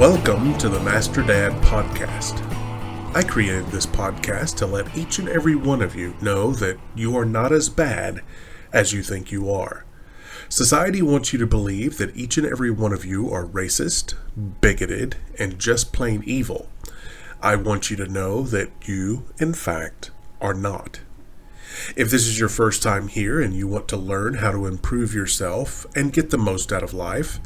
Welcome to the Master Dad Podcast. I created this podcast to let each and every one of you know that you are not as bad as you think you are. Society wants you to believe that each and every one of you are racist, bigoted, and just plain evil. I want you to know that you, in fact, are not. If this is your first time here and you want to learn how to improve yourself and get the most out of life,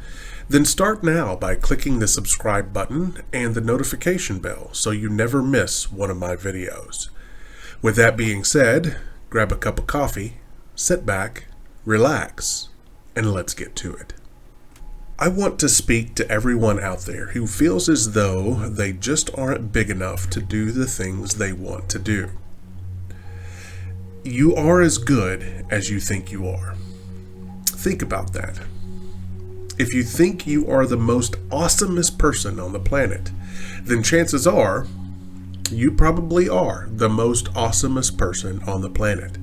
then start now by clicking the subscribe button and the notification bell so you never miss one of my videos. With that being said, grab a cup of coffee, sit back, relax, and let's get to it. I want to speak to everyone out there who feels as though they just aren't big enough to do the things they want to do. You are as good as you think you are. Think about that. If you think you are the most awesomest person on the planet, then chances are you probably are the most awesomest person on the planet.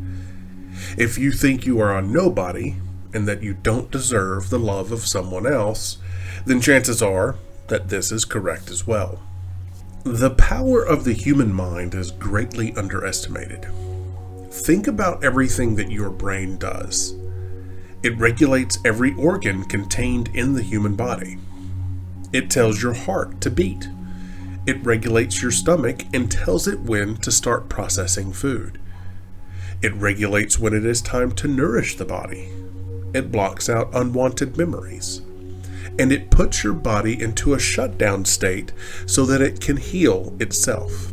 If you think you are a nobody and that you don't deserve the love of someone else, then chances are that this is correct as well. The power of the human mind is greatly underestimated. Think about everything that your brain does. It regulates every organ contained in the human body. It tells your heart to beat. It regulates your stomach and tells it when to start processing food. It regulates when it is time to nourish the body. It blocks out unwanted memories. And it puts your body into a shutdown state so that it can heal itself.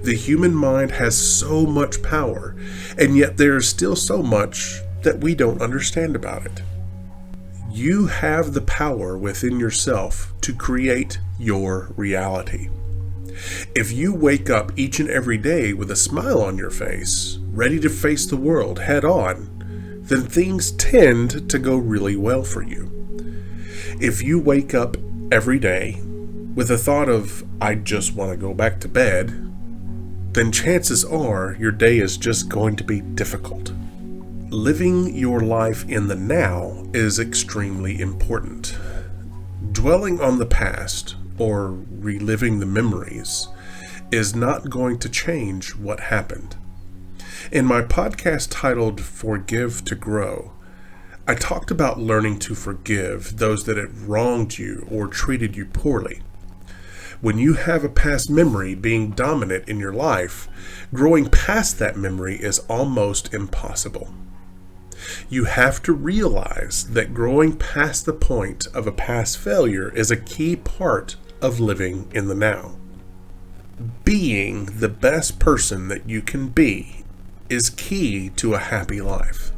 The human mind has so much power, and yet there is still so much that we don't understand about it. You have the power within yourself to create your reality. If you wake up each and every day with a smile on your face, ready to face the world head on, then things tend to go really well for you. If you wake up every day with a thought of, I just want to go back to bed, then chances are your day is just going to be difficult. Living your life in the now is extremely important. Dwelling on the past or reliving the memories is not going to change what happened. In my podcast titled Forgive to Grow, I talked about learning to forgive those that have wronged you or treated you poorly. When you have a past memory being dominant in your life, growing past that memory is almost impossible. You have to realize that growing past the point of a past failure is a key part of living in the now. Being the best person that you can be is key to a happy life.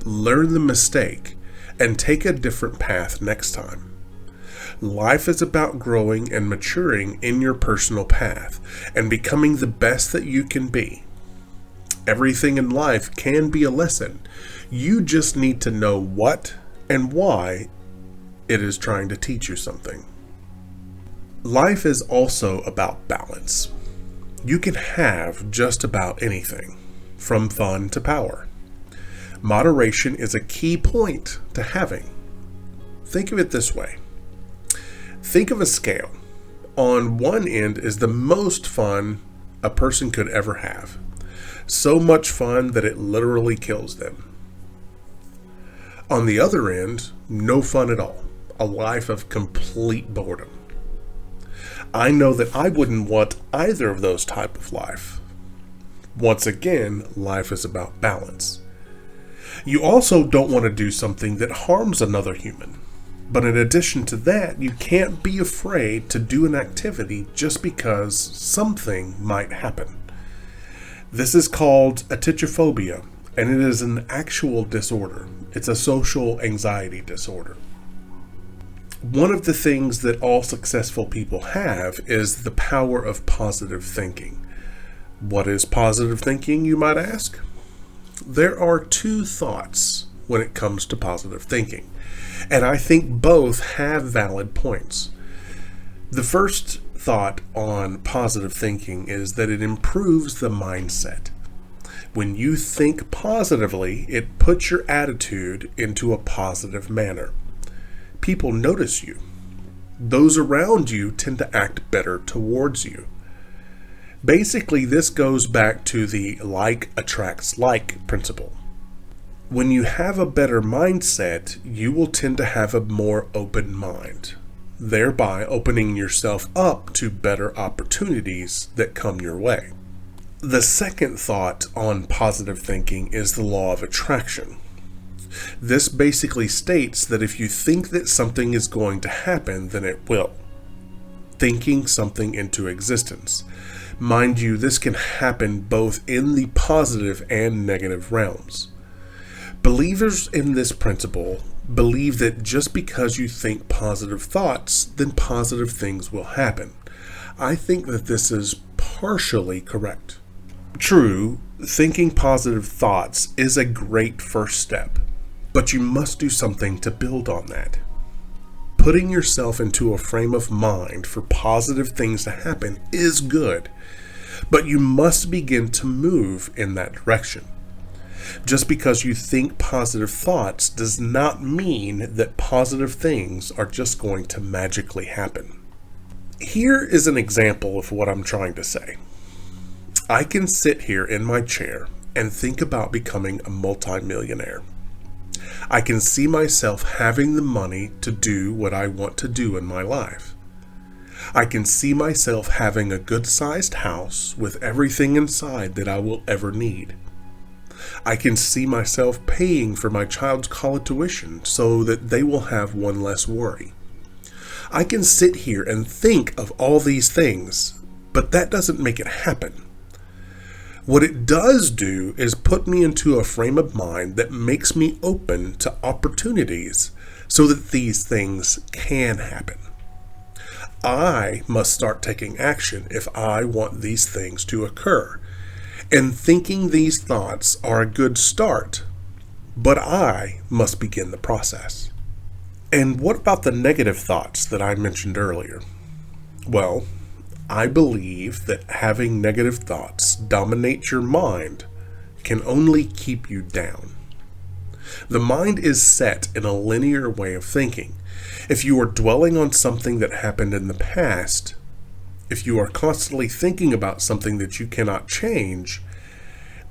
Learn the mistake and take a different path next time. Life is about growing and maturing in your personal path and becoming the best that you can be. Everything in life can be a lesson. You just need to know what and why it is trying to teach you something. Life is also about balance. You can have just about anything, from fun to power. Moderation is a key point to having. Think of it this way. Think of a scale. On one end is the most fun a person could ever have. So much fun that it literally kills them. On the other end, no fun at all. A life of complete boredom. I know that I wouldn't want either of those type of life. Once again, life is about balance. You also don't want to do something that harms another human. But in addition to that, you can't be afraid to do an activity just because something might happen. This is called atychiphobia, and it is an actual disorder. It's a social anxiety disorder. One of the things that all successful people have is the power of positive thinking. What is positive thinking, you might ask? There are two thoughts when it comes to positive thinking, and I think both have valid points. The first thought on positive thinking is that it improves the mindset. When you think positively, it puts your attitude into a positive manner. People notice you. those around you tend to act better towards you. Basically, this goes back to the like attracts like principle. When you have a better mindset, you will tend to have a more open mind, thereby opening yourself up to better opportunities that come your way. The second thought on positive thinking is the law of attraction. This basically states that if you think that something is going to happen, then it will. Thinking something into existence. Mind you, this can happen both in the positive and negative realms. Believers in this principle believe that just because you think positive thoughts, then positive things will happen. I think that this is partially correct. True, thinking positive thoughts is a great first step, but you must do something to build on that. Putting yourself into a frame of mind for positive things to happen is good, but you must begin to move in that direction. Just because you think positive thoughts does not mean that positive things are just going to magically happen. Here is an example of what I'm trying to say. I can sit here in my chair and think about becoming a multimillionaire. I can see myself having the money to do what I want to do in my life. I can see myself having a good-sized house with everything inside that I will ever need. I can see myself paying for my child's college tuition so that they will have one less worry. I can sit here and think of all these things, but that doesn't make it happen. What it does do is put me into a frame of mind that makes me open to opportunities so that these things can happen. I must start taking action if I want these things to occur. And thinking these thoughts are a good start, but I must begin the process. And what about the negative thoughts that I mentioned earlier? Well, I believe that having negative thoughts dominate your mind can only keep you down. The mind is set in a linear way of thinking. If you are dwelling on something that happened in the past, if you are constantly thinking about something that you cannot change,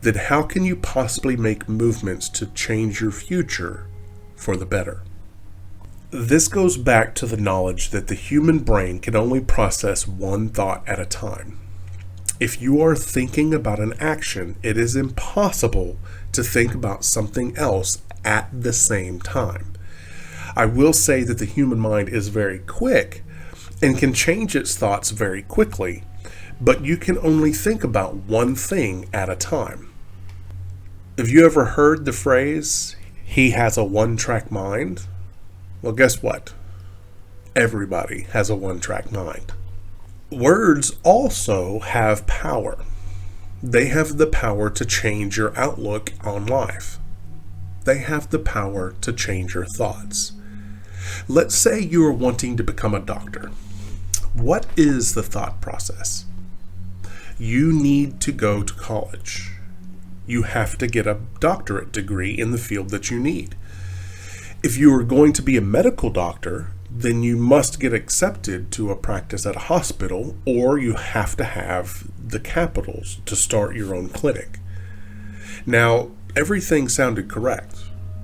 then how can you possibly make movements to change your future for the better? This goes back to the knowledge that the human brain can only process one thought at a time. If you are thinking about an action, it is impossible to think about something else at the same time. I will say that the human mind is very quick and can change its thoughts very quickly, but you can only think about one thing at a time. Have you ever heard the phrase, "He has a one-track mind"? Well, guess what? Everybody has a one-track mind. Words also have power. They have the power to change your outlook on life. They have the power to change your thoughts. Let's say you are wanting to become a doctor. What is the thought process? You need to go to college. You have to get a doctorate degree in the field that you need. If you are going to be a medical doctor, then you must get accepted to a practice at a hospital, or you have to have the capitals to start your own clinic. Now, everything sounded correct,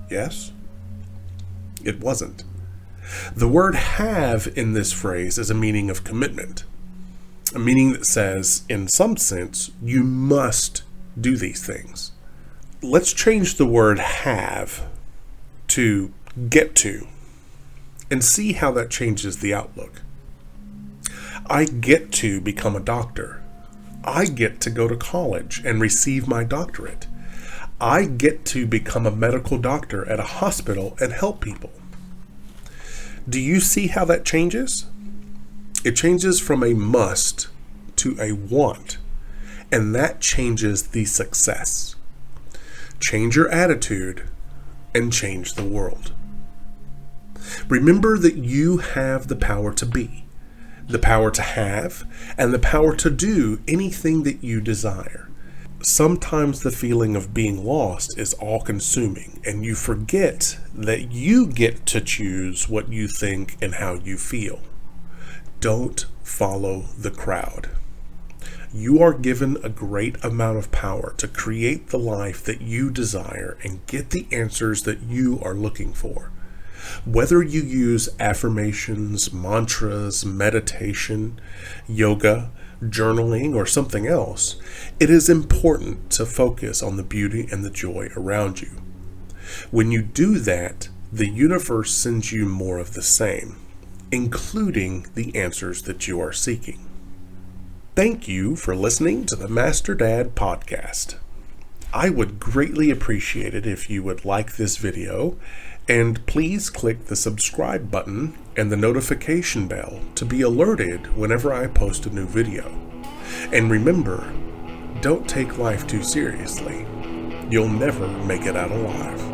yes? It wasn't. The word have in this phrase is a meaning of commitment, a meaning that says, in some sense, you must do these things. Let's change the word have to get to and see how that changes the outlook. I get to become a doctor. I get to go to college and receive my doctorate. I get to become a medical doctor at a hospital and help people. Do you see how that changes? It changes from a must to a want, and that changes the success. Change your attitude and change the world. Remember that you have the power to be, the power to have, and the power to do anything that you desire. Sometimes the feeling of being lost is all-consuming, and you forget that you get to choose what you think and how you feel. Don't follow the crowd. You are given a great amount of power to create the life that you desire and get the answers that you are looking for. Whether you use affirmations, mantras, meditation, yoga, journaling, or something else, it is important to focus on the beauty and the joy around you. When you do that, the universe sends you more of the same, including the answers that you are seeking. Thank you for listening to the Master Dad Podcast. I would greatly appreciate it if you would like this video, and please click the subscribe button and the notification bell to be alerted whenever I post a new video. And remember, don't take life too seriously. You'll never make it out alive.